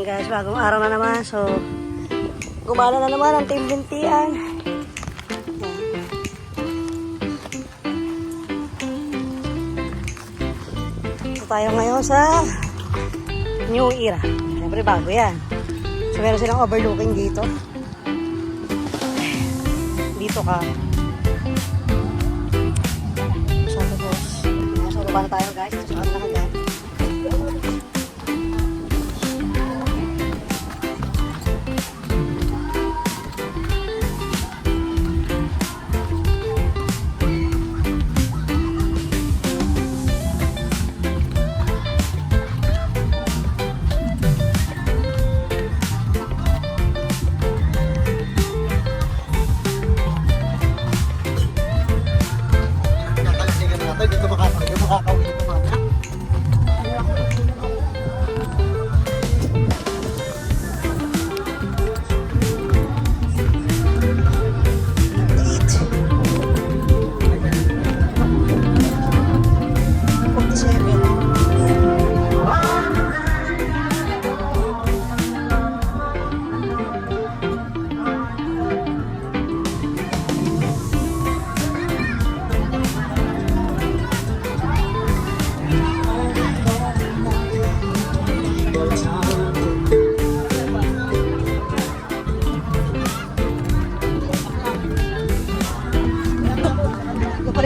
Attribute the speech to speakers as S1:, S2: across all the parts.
S1: Ayan guys, bagong araw na naman. So, gumana na naman ang Team Bintian. So, tayo ngayon sa New Era. Siyempre bago yan. So, meron silang overlooking dito. Dito ka. Sabi ko, nasa baba na tayo guys. Sa kanila ka guys.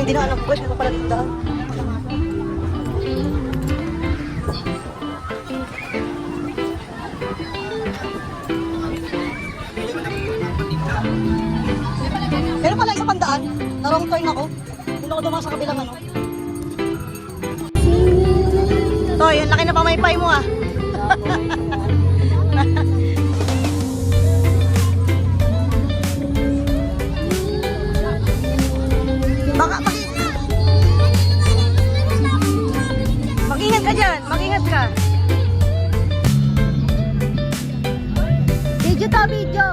S1: Hindi na alam ko guys, ito pala dito daan. Pero pala isa pandaan, narong turn ako. Hindi ako dumaan sa kabilang ano. Toy, ang laki na pamaypay mo ah. Baka mag-ingat ka dyan, mag-ingat ka. Video to, video.